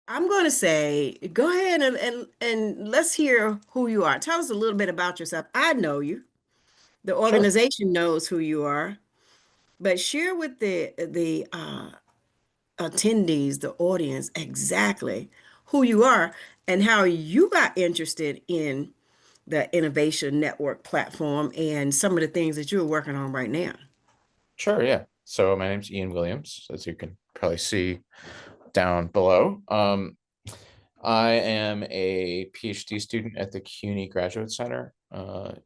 I'm going to say, go ahead and let's hear who you are. Tell us a little bit about yourself. I know you. The Sure. organization knows who you are, but share with the attendees, the audience, exactly who you are and how you got interested in the Innovation Network platform and some of the things that you're working on right now. Sure, yeah. So my name's Ian Williams, as you can probably see down below. I am a PhD student at the CUNY Graduate Center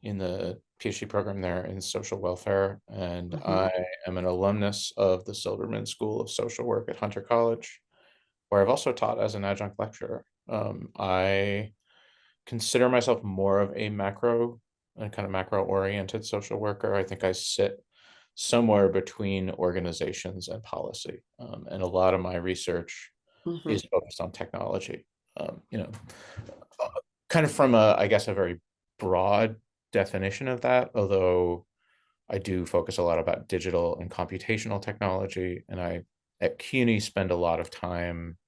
in the PhD program there in social welfare, and Mhm. I am an alumnus of the Silberman School of Social Work at Hunter College, where I've also taught as an adjunct lecturer. I consider myself more of a kind of macro oriented social worker. I think I sit somewhere between organizations and policy. And a lot of my research Mhm. is focused on technology. You know, uh, kind of from a, I guess, a very broad definition of that, although I do focus a lot about digital and computational technology. And I, at CUNY, spend a lot of time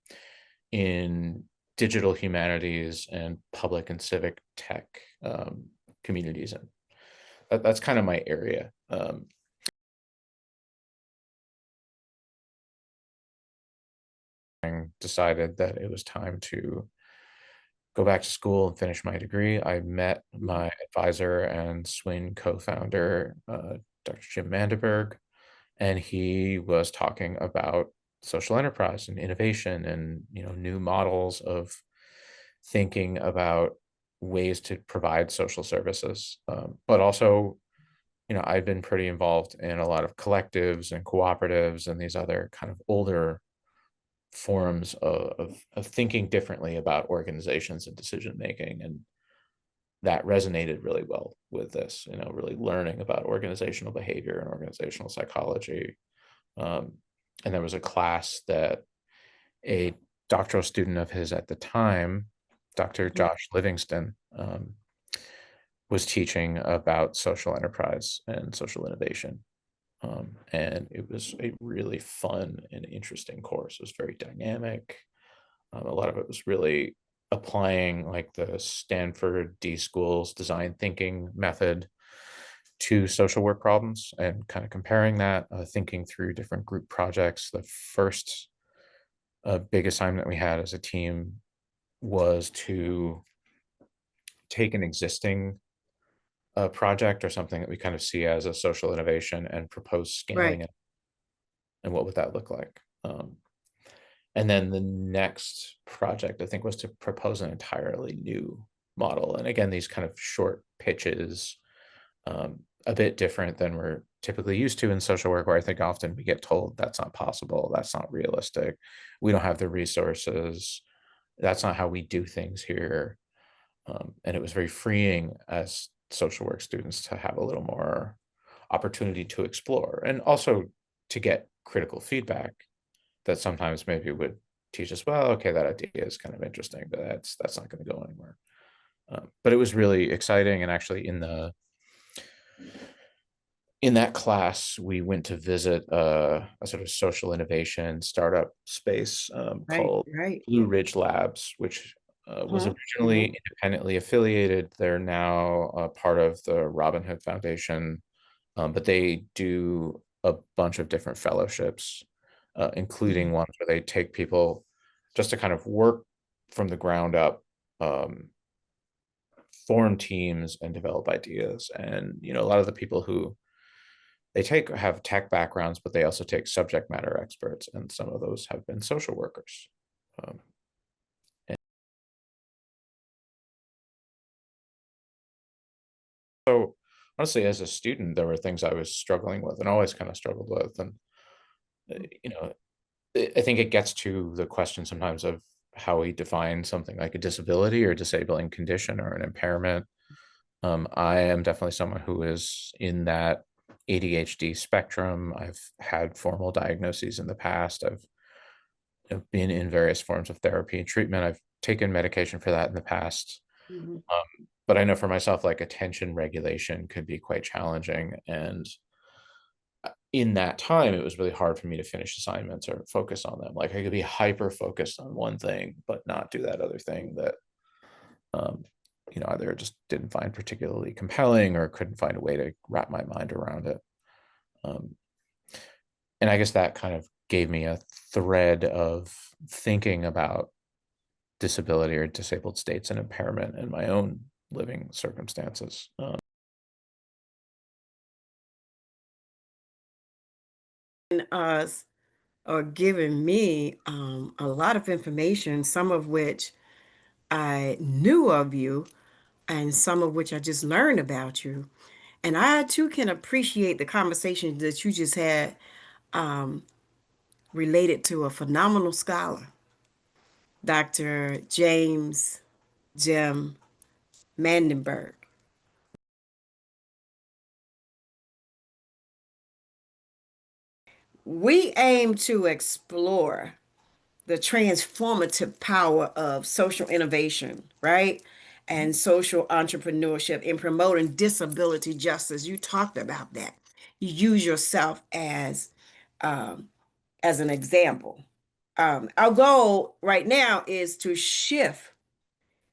in digital humanities and public and civic tech communities. And that's kind of my area. Decided that it was time to go back to school and finish my degree. I met my advisor and SWIN co-founder, Dr. Jim Mandeberg, and he was talking about social enterprise and innovation and new models of thinking about ways to provide social services. But also, I've been pretty involved in a lot of collectives and cooperatives and these other kind of older forms of thinking differently about organizations and decision making. And that resonated really well with this, really learning about organizational behavior and organizational psychology. Um, and there was a class that a doctoral student of his at the time, Dr. Josh Livingston, was teaching about social enterprise and social innovation. And it was a really fun and interesting course. It was very dynamic. A lot of it was really applying like the Stanford D School's design thinking method to social work problems and kind of comparing that, thinking through different group projects. The first big assignment we had as a team was to take an existing project or something that we kind of see as a social innovation and propose Right. scaling it. And what would that look like? And then the next project, I think, was to propose an entirely new model. And again, these kind of short pitches, a bit different than we're typically used to in social work, where I think often we get told that's not possible, that's not realistic, we don't have the resources, that's not how we do things here. And it was very freeing as social work students to have a little more opportunity to explore and also to get critical feedback that sometimes maybe would teach us, well, okay, that idea is kind of interesting, but that's not going to go anywhere. But it was really exciting, and actually in that class, we went to visit a sort of social innovation startup space Right. called Right. Blue Ridge Labs, which was Mhm. originally Mhm. independently affiliated. They're now part of the Robin Hood Foundation, but they do a bunch of different fellowships, including Mhm. ones where they take people just to kind of work from the ground up, um, form teams and develop ideas. And a lot of the people who they take have tech backgrounds, but they also take subject matter experts, and some of those have been social workers. Um, and so, honestly, as a student, there were things I was struggling with, and always kind of struggled with. And you know, I think it gets to the question sometimes of how we define something like a disability or disabling condition or an impairment. I am definitely someone who is in that ADHD spectrum. I've had formal diagnoses in the past. I've been in various forms of therapy and treatment. I've taken medication for that in the past. Mhm. But I know for myself, like attention regulation could be quite challenging. And in that time, it was really hard for me to finish assignments or focus on them. Like I could be hyper focused on one thing, but not do that other thing that, um, either just didn't find particularly compelling or couldn't find a way to wrap my mind around it. Um, and I guess that kind of gave me a thread of thinking about disability or disabled states and impairment in my own living circumstances. And us are giving me a lot of information, some of which I knew of you, and some of which I just learned about you. And I too can appreciate the conversation that you just had related to a phenomenal scholar, Dr. James Jim Mandenberg. We aim to explore the transformative power of social innovation, right? And social entrepreneurship in promoting disability justice. You talked about that. You use yourself um, as an example. Our goal right now is to shift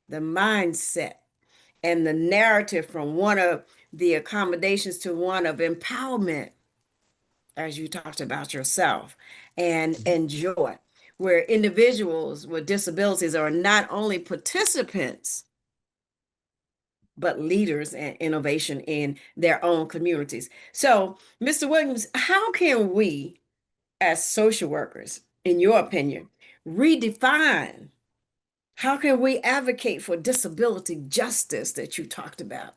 the mindset and the narrative from one of the accommodations to one of empowerment, as you talked about yourself, and joy, where individuals with disabilities are not only participants, but leaders and innovation in their own communities. So, Mr. Williams, how can we, as social workers, in your opinion, redefine? How can we advocate for disability justice that you talked about?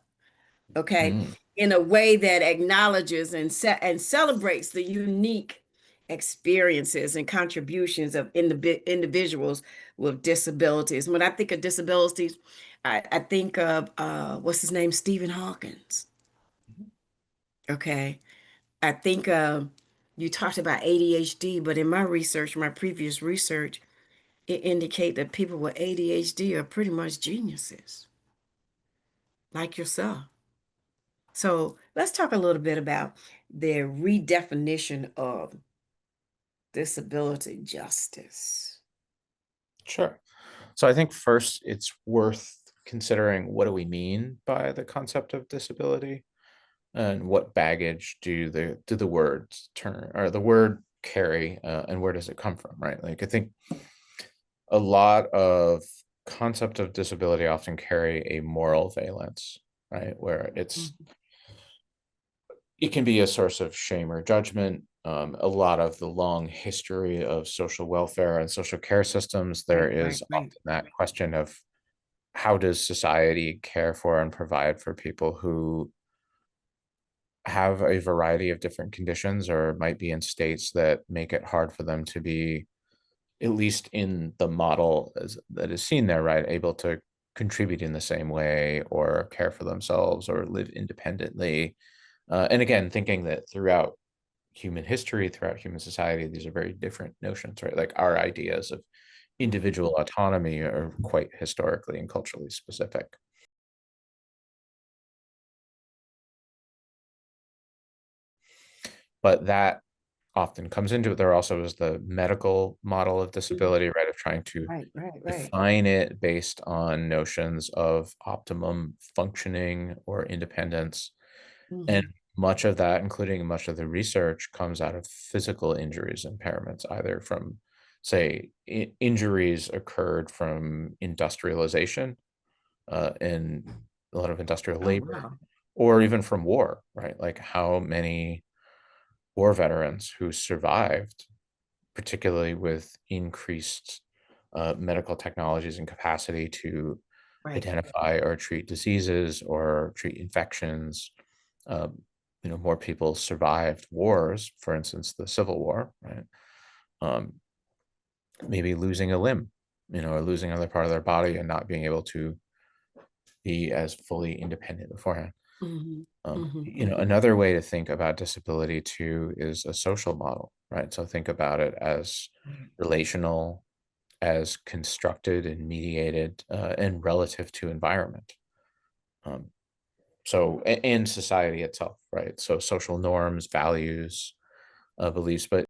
Okay, Mm, in a way that acknowledges and celebrates the unique experiences and contributions of individuals with disabilities. When I think of disabilities, I think of what's his name, Stephen Hawkins. Okay, I think you talked about ADHD, but in my research, my previous research, it indicate that people with ADHD are pretty much geniuses, like yourself. So let's talk a little bit about their redefinition of disability justice. sure. So I think first it's worth considering, what do we mean by the concept of disability, and what baggage do the words turn or the word carry, and where does it come from, right? Like I think a lot of concept of disability often carry a moral valence, right? Where Mhm. it can be a source of shame or judgment. A lot of the long history of social welfare and social care systems, there Right, right, is right. often that question of, how does society care for and provide for people who have a variety of different conditions or might be in states that make it hard for them to be, at least in the model that is seen there, right, able to contribute in the same way or care for themselves or live independently. And again, thinking that throughout human history, throughout human society, these are very different notions, right? Like our ideas of individual Mhm. autonomy are quite historically and culturally specific. But that often comes into it. There also is the medical model of Mhm. disability, right? Of trying to Right, right, right. define it based on notions of optimum functioning or independence. And Mhm. much of that, including much of the research, comes out of physical injuries, impairments, either from, say, injuries occurred from industrialization, and a lot of industrial Oh, labor, wow. or even from war, right? Like how many war veterans who survived, particularly with increased medical technologies and capacity to Right. identify or treat diseases or treat infections. Um, more people survived wars, for instance, the Civil War, right? Um, Maybe losing a limb, or losing another part of their body and not being able to be as fully independent beforehand. Mhm. Mhm. Mhm. Another way to think about disability too is a social model, right? So think about it as relational, as constructed and mediated, and relative to environment. Um, So in society itself, right? So social norms, values, beliefs. But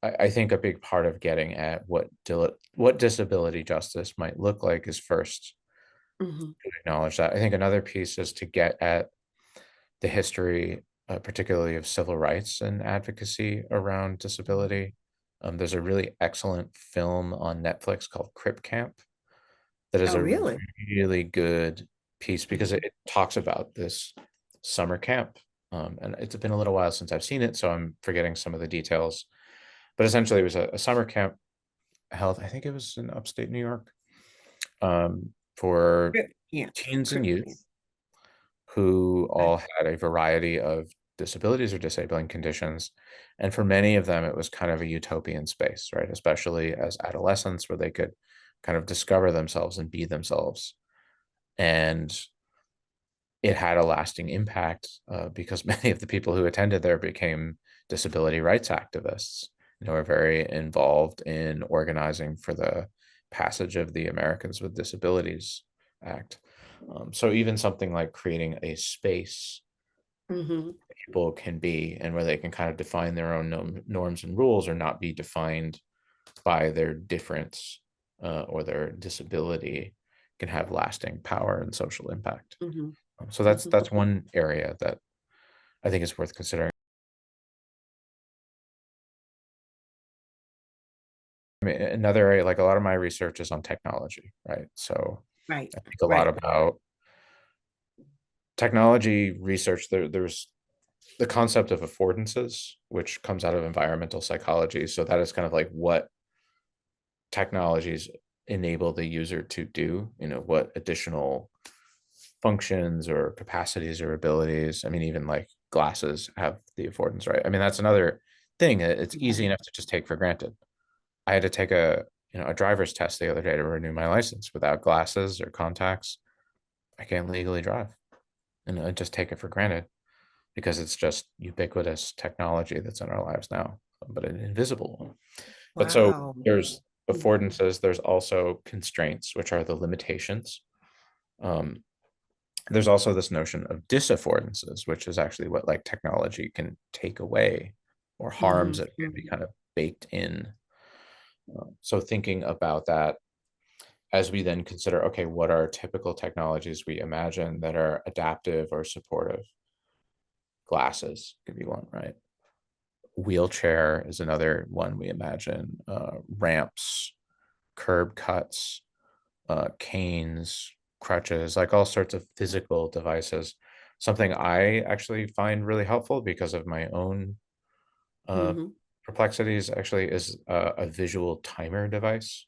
I think a big part of getting at what disability justice might look like is first Hmm. to acknowledge that. I think another piece is to get at the history, particularly of civil rights and advocacy around disability. There's a really excellent film on Netflix called Crip Camp that is Oh, a really? really good piece because Hmm. it talks about this summer camp. And it's been a little while since I've seen it, so I'm forgetting some of the details. But essentially, it was a summer camp held, I think it was in upstate New York, for Crip camp. teens and Crip camp. youth who Okay. all had a variety of disabilities or disabling conditions. And for many of them, it was kind of a utopian space, right? Especially as adolescents, where they could kind of discover themselves and be themselves. And it had a lasting impact because many of the people who attended there became disability rights activists, were very involved in organizing for the passage of the Americans with Disabilities Act. So even something like creating a space Hmm. people can be and where they can kind of define their own norms and rules or not be defined by their difference or their disability can have lasting power and social impact. Hmm. So Hmm. that's one area that I think is worth considering. I mean, another area, like a lot of my research is on technology, right? So Right. I think a lot Right. about technology research. There's the concept of affordances, which comes out of environmental psychology. So that is kind of like what technologies enable the user to do, what additional functions or capacities or abilities. I mean, even like glasses have the affordance, right? I mean, that's another thing. It's easy Right. enough to just take for granted. I had to take a driver's test the other day to renew my license. Without glasses or contacts, I can't legally drive. And I just take it for granted because it's just ubiquitous technology that's in our lives now, but an invisible one. But so Wow. there's Mhm. affordances, there's also constraints, which are the limitations. Um, there's also this notion of disaffordances, which is actually what like technology can take away or harms Mhm. that can be Mhm. kind of baked in. So thinking about that as we then consider, okay, what are typical technologies we imagine that are adaptive or supportive? Glasses could be one, right? Wheelchair is another one we imagine. Ramps, curb cuts, canes, crutches, like all sorts of physical devices. Something I actually find really helpful because of my own uh, Mhm. perplexities actually is a visual timer device.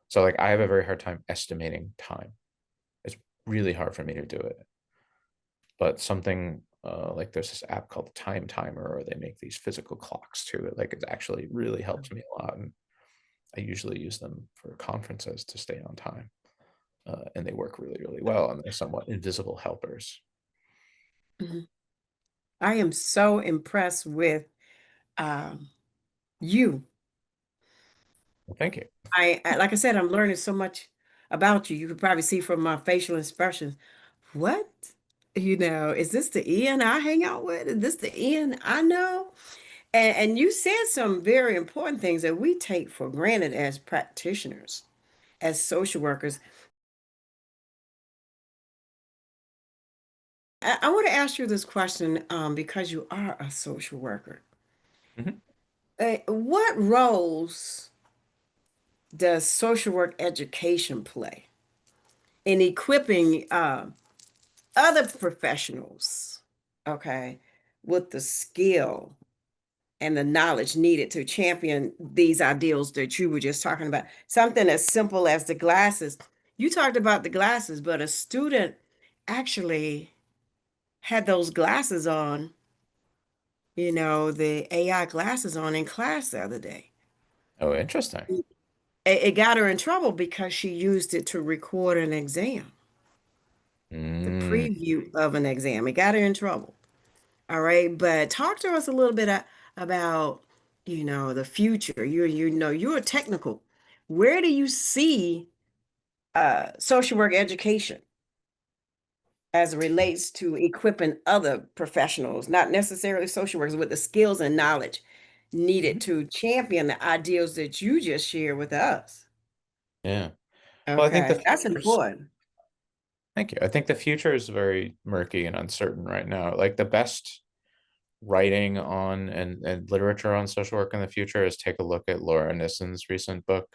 So like I have a very hard time estimating time. It's really hard for me to do it. But something like there's this app called Time Timer, or they make these physical clocks to it. Like it actually really helps me a lot. And I usually use them for conferences to stay on time. And they work really, really well. And they're somewhat invisible helpers. Mhm. I am so impressed with um, you. Well, thank you. Like I said, I'm learning so much about you. You could probably see from my facial expressions. What? Is this the Ian I hang out with? Is this the Ian I know? And you said some very important things that we take for granted as practitioners, as social workers. I want to ask you this question because you are a social worker. Mhm. What roles does social work education play in equipping other professionals, okay, with the skill and the knowledge needed to champion these ideals that you were just talking about? Something as simple as the glasses. You talked about the glasses, but a student actually had those glasses on, the AI glasses on in class the other day. Oh, interesting. It got her in trouble because she used it to record an exam, the Mm. preview of an exam. It got her in trouble. All right. But talk to us a little bit about, the future. You're technical. Where do you see social work education? as it relates to equipping other professionals, not necessarily social workers, with the skills and knowledge needed Mhm. to champion the ideals that you just shared with us. Yeah. Well, I think Okay, the that's future's, important. thank you. I think the future is very murky and uncertain right now. Like the best writing on and literature on social work in the future is take a look at Laura Nissen's recent book,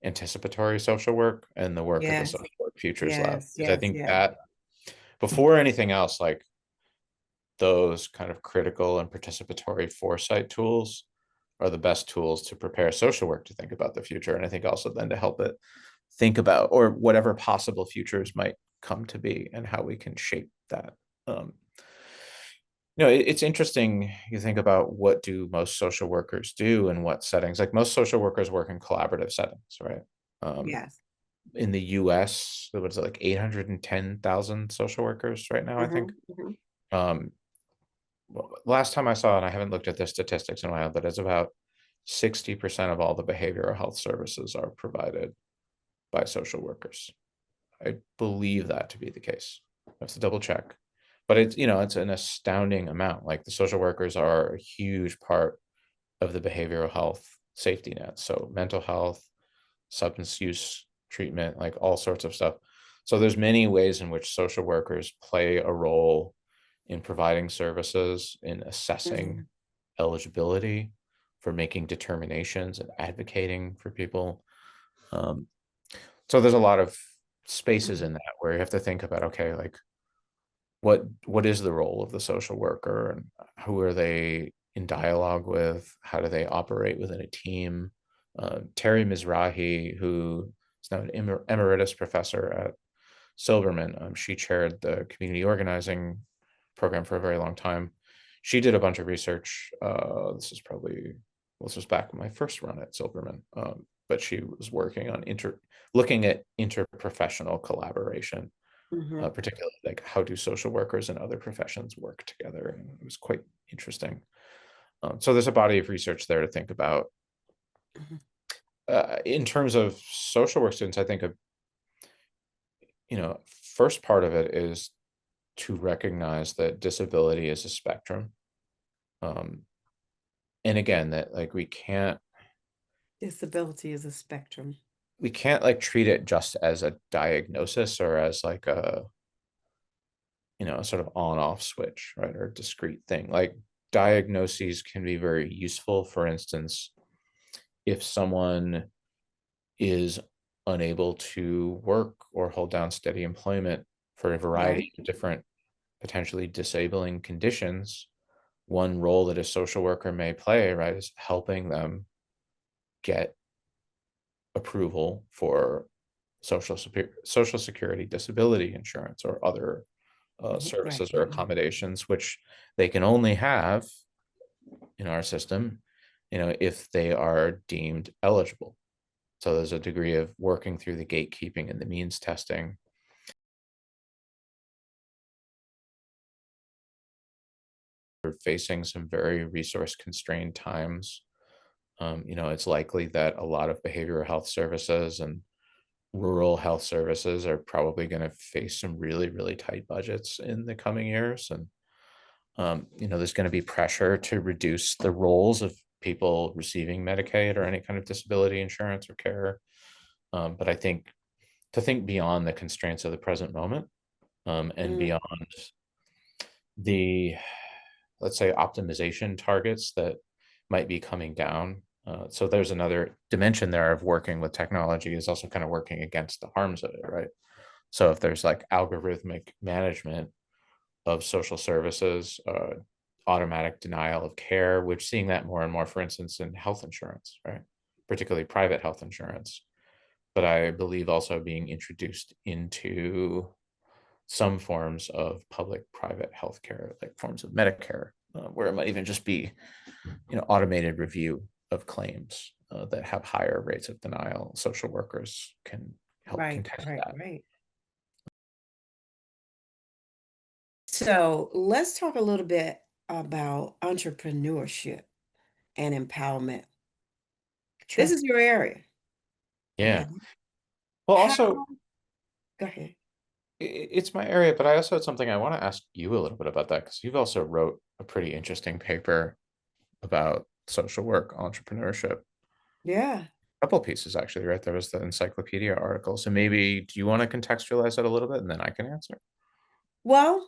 Anticipatory Social Work, and the work of the Yes, Social Work Futures Lab. yes, Because I yes, think yes. that before anything else, like those kind of critical and participatory foresight tools are the best tools to prepare social work to think about the future. And I think also then to help it think about or whatever possible futures might come to be and how we can shape that. Um, it's interesting. You think about what do most social workers do in what settings? Like most social workers work in collaborative settings, right? Um, Yes. in the US, there was like 810,000 social workers right now, I think. Hmm. Hmm. Um, last time I saw, and I haven't looked at the statistics in a while, but it's about 60% of all the behavioral health services are provided by social workers. I believe that to be the case. I have to double check. But it's an astounding amount. Like the social workers are a huge part of the behavioral health safety net. So mental health, substance use treatment, like all sorts of stuff. So there's many ways in which social workers play a role in providing services, in assessing Hmm. eligibility, for making determinations and advocating for people. Um, so there's a lot of spaces in Hmm. that where you have to think about, okay, like what is the role of the social worker and who are they in dialogue with? How do they operate within a team? Terry Mizrahi, who is now an emeritus professor at Silverman, she chaired the community organizing program for a very long time. She did a bunch of research. This was back when my first run at Silverman, but she was working on looking at interprofessional collaboration, Hmm. particularly like how do social workers and other professions work together, and it was quite interesting. So there's a body of research there to think about. In terms of social work students, I think first part of it is to recognize that disability is a spectrum. Um, and again, that like Disability is a spectrum. we can't like treat it just as a diagnosis or as like a sort of on off switch, right? Or a discrete thing. Like diagnoses can be very useful. For instance, if someone is unable to work or hold down steady employment for a Right. variety of different potentially disabling conditions, one role that a social worker may play, right, is helping them get approval for social security disability insurance or other Mhm. Right. services or Right. Right. accommodations, which they can only have in our system, if they are deemed eligible. So there's a degree of working through the gatekeeping and the means testing. We're facing some very resource constrained times. It's likely that a lot of behavioral health services and rural health services are probably going to face some really, really tight budgets in the coming years. And, there's going to be pressure to reduce the roles of people receiving Medicaid or any kind of disability insurance or care. But I think to think beyond the constraints of the present moment, and Mm. beyond the, let's say, optimization targets that might be coming down. So there's another dimension there of working with technology is also kind of working against the harms of it, right? So if there's like algorithmic management of social services, automatic denial of care, which seeing that more and more, for instance, in health insurance, right? Particularly private health insurance, but I believe also being introduced into some forms of public-private healthcare, like forms of Medicare, where it might even just be, automated review of claims that have higher rates of denial. Social workers can help Right. contest Right. that. Right. So let's talk a little bit about entrepreneurship and empowerment. This Sure. is your area. Okay. Yeah. Well, How? also, Go ahead. It's my area, but I also had something I want to ask you a little bit about that because you've also wrote a pretty interesting paper about social work, entrepreneurship. Yeah. A couple pieces actually, right? There was the encyclopedia article. So maybe do you want to contextualize that a little bit and then I can answer? Well,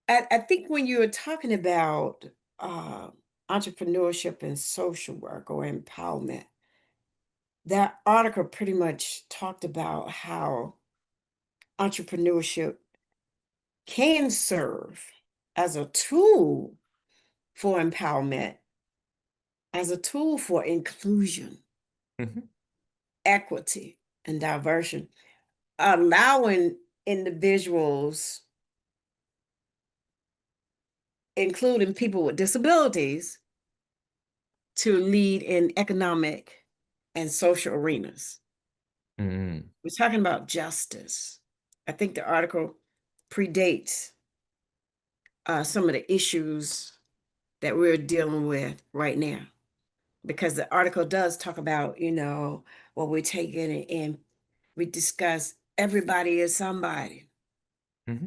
I think when you're talking about uh, entrepreneurship and social work or empowerment, that article pretty much talked about how entrepreneurship can serve as a tool for empowerment, as a tool for inclusion, Hmm. equity, and diversion, allowing individuals, including people with disabilities, to lead in economic and social arenas. Mm. We're talking about justice. I think the article predates some of the issues that we're dealing with right now, because the article does talk about, what we're taking and we discuss everybody is somebody. Hmm.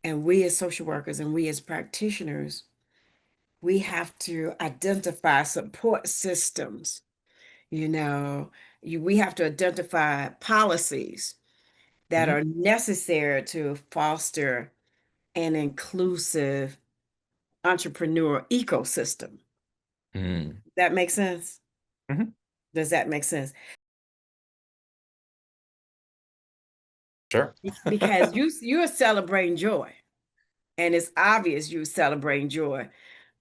And we as social workers and we as practitioners, we have to identify support systems. We have to identify policies that Hmm. are necessary to foster an inclusive entrepreneur ecosystem. Mm. That makes sense? Hmm. Does that make sense? Sure. Because you're celebrating joy, and it's obvious you're celebrating joy.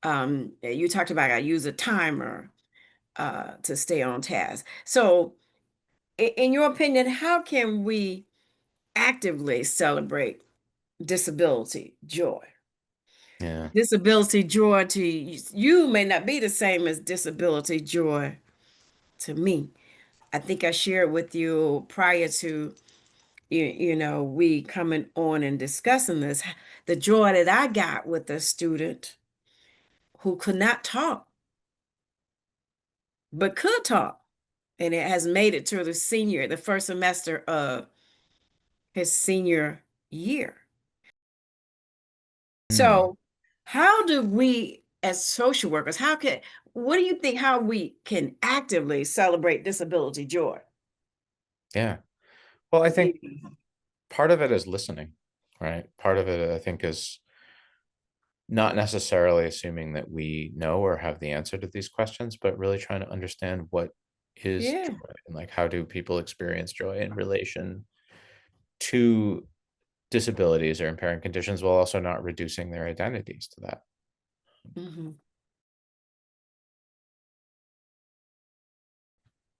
You talked about I use a timer to stay on task. So, in your opinion, how can we actively celebrate disability joy? Yeah. Disability joy to you may not be the same as disability joy to me. I think I shared with you prior to we coming on and discussing this, the joy that I got with a student who could not talk but could talk, and it has made it to the first semester of his senior year. Mm. So, how do we, as social workers, what do you think, how we can actively celebrate disability joy? Yeah. Well, I think Maybe. part of it is listening, right? Part of it, I think, is not necessarily assuming that we know or have the answer to these questions, but really trying to understand what is Yeah. joy and like how do people experience joy in relation to disabilities or impairing conditions while also not reducing their identities to that. Hmm.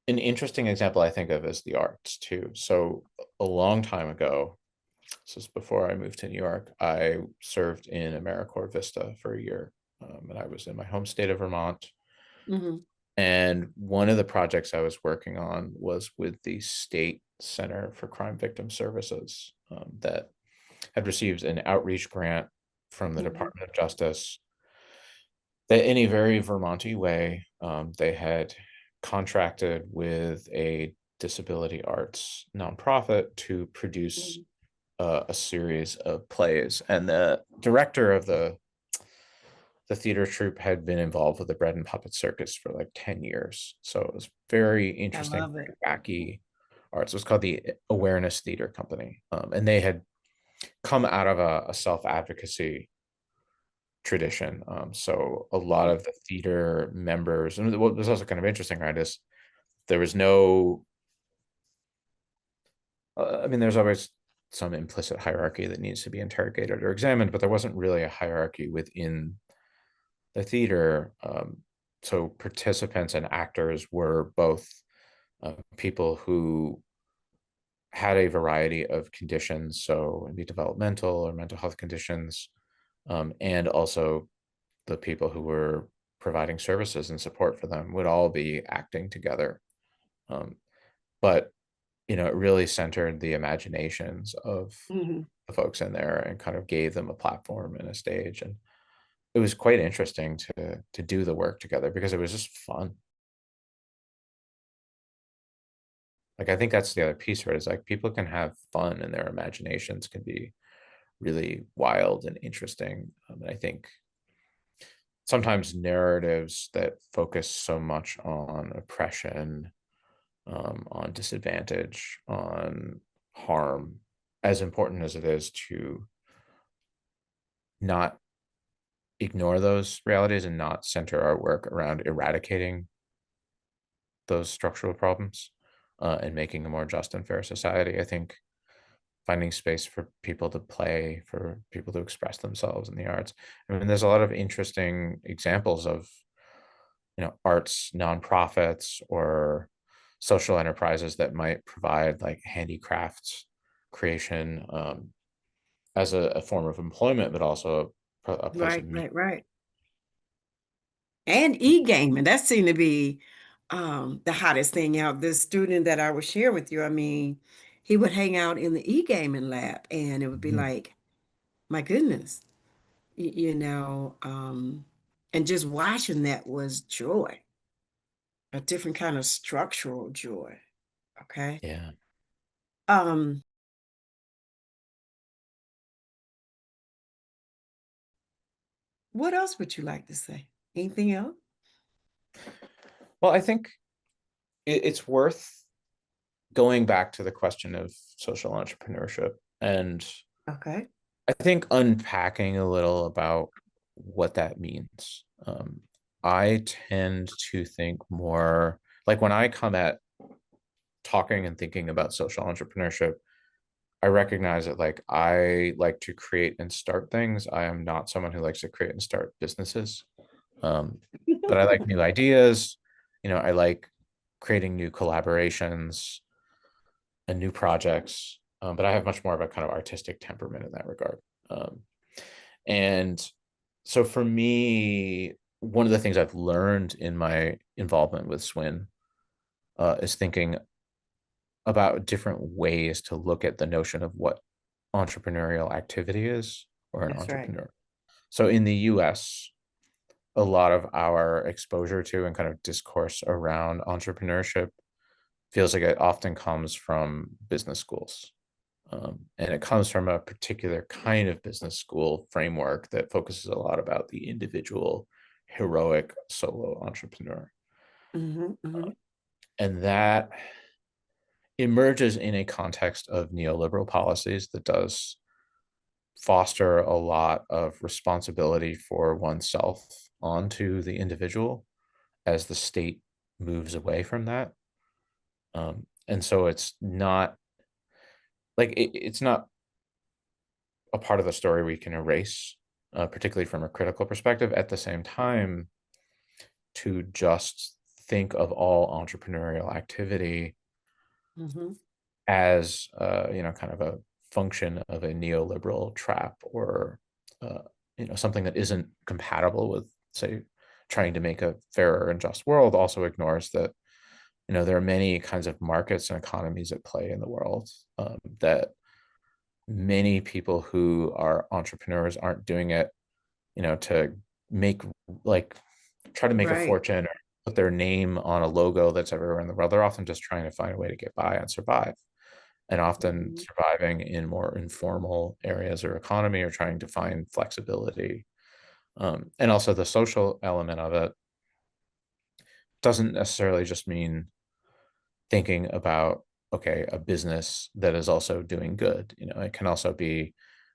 An interesting example I think of is the arts too. So a long time ago, this is before I moved to New York, I served in AmeriCorps Vista for a year. And I was in my home state of Vermont. Hmm. And one of the projects I was working on was with the State Center for Crime Victim Services that had received an outreach grant from the Hmm. Department of Justice that in a very Vermonty way, they had contracted with a disability arts nonprofit to produce Hmm. a series of plays. And the director of the theater troupe had been involved with the bread and puppet circus for like 10 years. So it was very I interesting, love it. very wacky arts. It was called the Awareness Theater Company. And they had come out of a self-advocacy tradition. So a lot Mhm. of the theater members, and what was also kind of interesting, right, is there was no, I mean, there's always some implicit hierarchy that needs to be interrogated or examined, but there wasn't really a hierarchy within the theater. So participants and actors were both people who had a variety of conditions, so maybe developmental or mental health conditions, and also the people who were providing services and support for them would all be acting together. Um, but it really centered the imaginations of Mhm. the folks in there and kind of gave them a platform and a stage. And it was quite interesting to do the work together because it was just fun. Like I think that's the other piece of it is like people can have fun and their imaginations can be really wild and interesting. And I think sometimes narratives that focus so much on oppression, on disadvantage, on harm, as important as it is to not ignore those realities and not center our work around eradicating those structural problems, and making a more just and fair society. I think finding space for people to play, for people to express themselves in the arts. I mean, there's a lot of interesting examples of, arts nonprofits or social enterprises that might provide like handicrafts creation, as a form of employment, but also a place of Right, meeting. right, right. And e-gaming, that seemed to be the hottest thing out. This student that I was sharing with you, I mean, he would hang out in the e-gaming lab and it would be Mhm. like, my goodness, and just watching that was joy, a different kind of structural joy. Okay. Yeah. Um, what else would you like to say? Anything else? Well, I think it's worth going back to the question of social entrepreneurship and Okay. I think unpacking a little about what that means. I tend to think more like when I come at talking and thinking about social entrepreneurship, I recognize that like I like to create and start things. I am not someone who likes to create and start businesses. Um, but I like new ideas. I like creating new collaborations and new projects. But I have much more of a kind of artistic temperament in that regard. Um, and so for me, one of the things I've learned in my involvement with SWIN, is thinking about different ways to look at the notion of what entrepreneurial activity is or an That's right. entrepreneur. So in the US, a lot of our exposure to and kind of discourse around entrepreneurship feels like it often comes from business schools. And it comes from a particular kind of business school framework that focuses a lot about the individual heroic solo entrepreneur. Hmm, hmm. And that emerges in a context of neoliberal policies that does foster a lot of responsibility for oneself onto the individual as the state moves away from that. And so it's not like it's not a part of the story we can erase, particularly from a critical perspective. At the same time, to just think of all entrepreneurial activity Hmm. as kind of a function of a neoliberal trap or uh, something that isn't compatible with, say, trying to make a fairer and just world also ignores that there are many kinds of markets and economies at play in the world, that many people who are entrepreneurs aren't doing it to make like try to make a Right. fortune or put their name on a logo that's everywhere in the world. They're often just trying to find a way to get by and survive, and often Mhm. surviving in more informal areas or economy or trying to find flexibility. And also the social element of it doesn't necessarily just mean thinking about, okay, a business that is also doing good. It can also be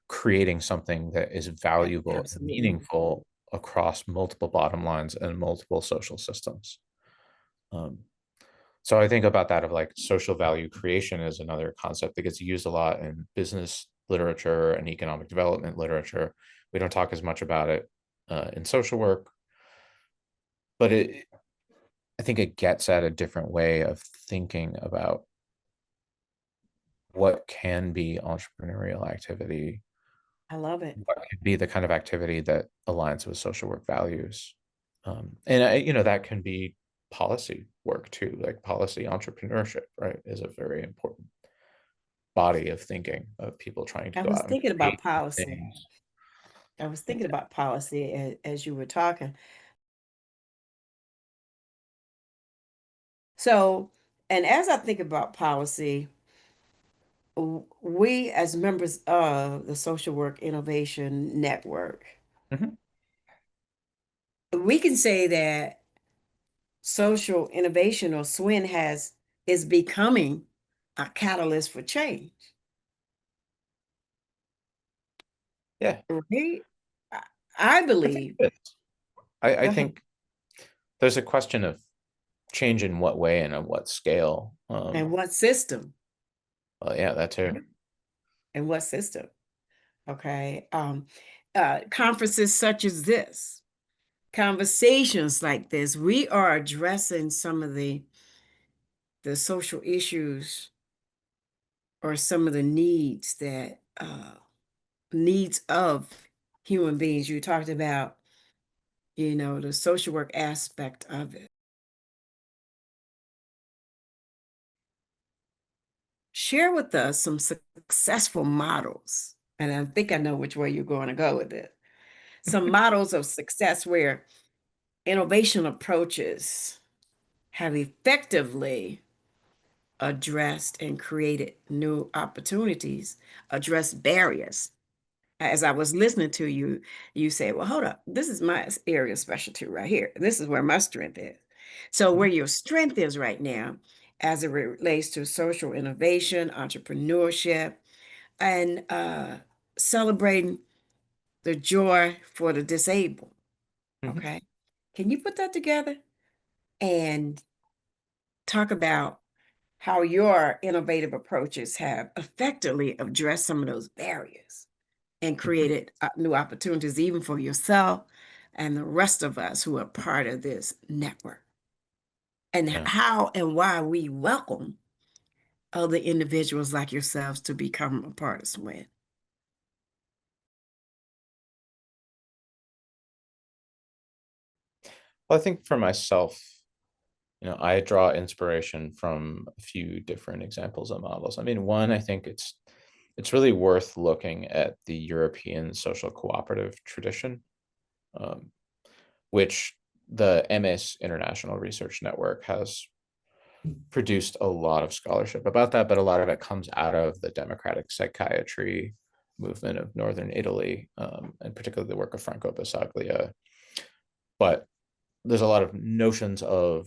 creating something that is valuable and Absolutely. meaningful across multiple bottom lines and multiple social systems. Um, so I think about that of like social value creation is another concept that gets used a lot in business literature and economic development literature. We don't talk as much about it, in social work, but I think it gets at a different way of thinking about what can be entrepreneurial activity, I love it. what can be the kind of activity that aligns with social work values. And that can be policy work too, like policy entrepreneurship, right, is a very important body of thinking of people trying to I go was out and thinking about create policy. things. I was thinking about policy as you were talking. So And as I think about policy, we as members of the Social Work Innovation Network, Mhm. we can say that social innovation or SWIN is becoming a catalyst for change, Yeah, right? I I I think believe. it is. I Go ahead. think there's a question of change in what way and on what scale. And what system? Well, yeah, that too. And what system? Okay. Conferences such as this, conversations like this, we are addressing some of the social issues or some of the needs of human beings. You talked about, the social work aspect of it. Share with us some successful models, and I think I know which way you're going to go with it. Some models of success where innovation approaches have effectively addressed and created new opportunities, addressed barriers. As I was listening to you, you said, well, hold up, this is my area of specialty right here. This is where my strength is. So, where Mhm. your strength is right now, as it relates to social innovation, entrepreneurship, and celebrating the joy for the disabled. Mhm. Okay. Can you put that together and talk about how your innovative approaches have effectively addressed some of those barriers and Mhm. created new opportunities, even for yourself and the rest of us who are part of this network? And Yeah. how and why we welcome other individuals like yourselves to become a part of SWIN. Well, I think for myself, I draw inspiration from a few different examples of models. I mean, one, I think it's really worth looking at the European social cooperative tradition, um, which the MS International Research Network has produced a lot of scholarship about that, but a lot of it comes out of the democratic psychiatry movement of northern Italy, and particularly the work of Franco Basaglia. But there's a lot of notions of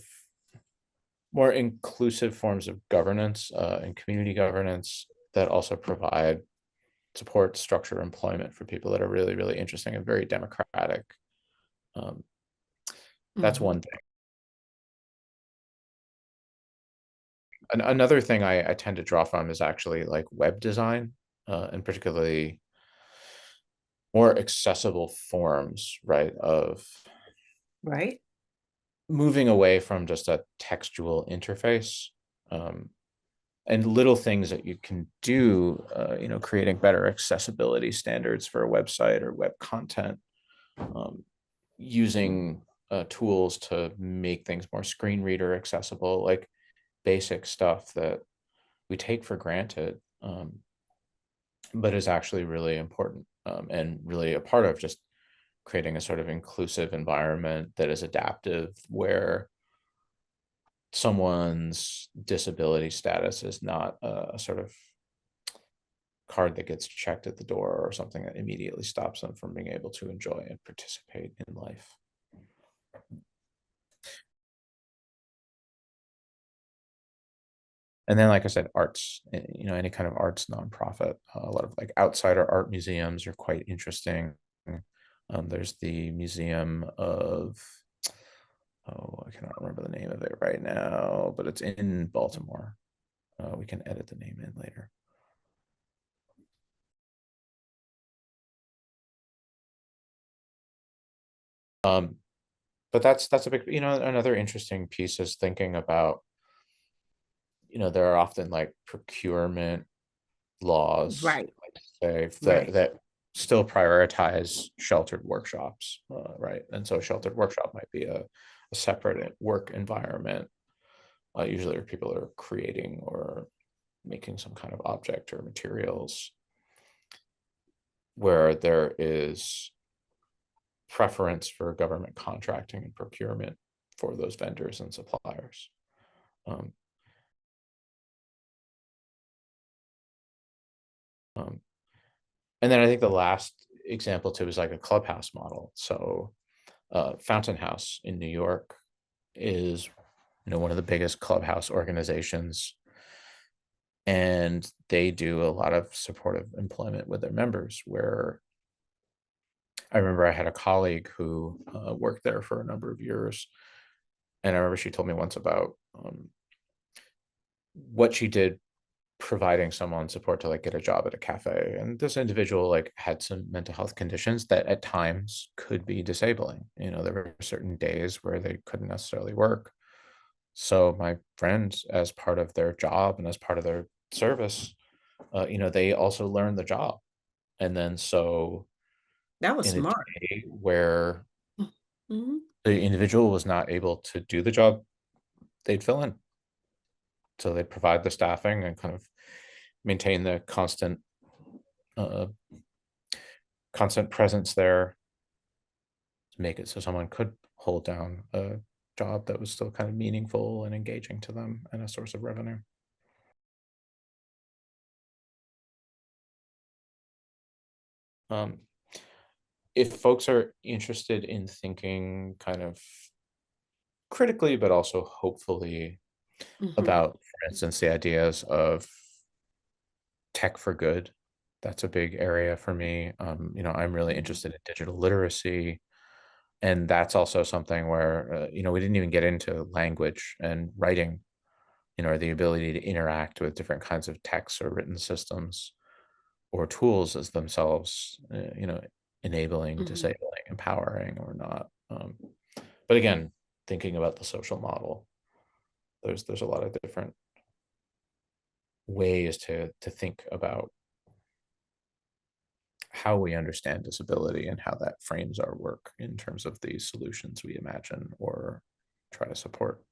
more inclusive forms of governance and community governance that also provide support, structure, employment for people that are really, really interesting and very democratic. Um, that's Mhm. one thing. Another thing I tend to draw from is actually like web design, and particularly more accessible forms, right, of Right? moving away from just a textual interface, um, and little things that you can do, creating better accessibility standards for a website or web content, um, using tools to make things more screen reader accessible, like basic stuff that we take for granted, but is actually really important, and really a part of just creating a sort of inclusive environment that is adaptive, where someone's disability status is not a sort of card that gets checked at the door or something that immediately stops them from being able to enjoy and participate in life. And then, like I said, arts, any kind of arts nonprofit, a lot of like outsider art museums are quite interesting. There's the Museum of, oh, I cannot remember the name of it right now, but it's in Baltimore. We can edit the name in later. Um, but that's a big, another interesting piece is thinking about, there are often like procurement laws, Right. like say that Right. still prioritize sheltered workshops, right? And so a sheltered workshop might be a separate work environment, usually where people are creating or making some kind of object or materials, where there is preference for government contracting and procurement for those vendors and suppliers. Um, Um, and then I think the last example too is like a clubhouse model. So Fountain House in New York is, one of the biggest clubhouse organizations, and they do a lot of supportive employment with their members. Where I remember I had a colleague who worked there for a number of years, and I remember she told me once about what she did providing someone support to like get a job at a cafe. And this individual like had some mental health conditions that at times could be disabling. There were certain days where they couldn't necessarily work. So my friends, as part of their job and as part of their service, they also learned the job. And then so That was in a smart. day where Hmm. the individual was not able to do the job, they'd fill in. So they'd provide the staffing and kind of maintain the uh, constant presence there to make it so someone could hold down a job that was still kind of meaningful and engaging to them and a source of revenue. Um, if folks are interested in thinking kind of critically, but also hopefully Hmm. about, for instance, the ideas of tech for good, that's a big area for me. I'm really interested in digital literacy. And that's also something where, we didn't even get into language and writing, or the ability to interact with different kinds of texts or written systems or tools as themselves, enabling, Hmm. disabling, empowering, or not. But again, thinking about the social model, there's a lot of different ways to think about how we understand disability and how that frames our work in terms of the solutions we imagine or try to support.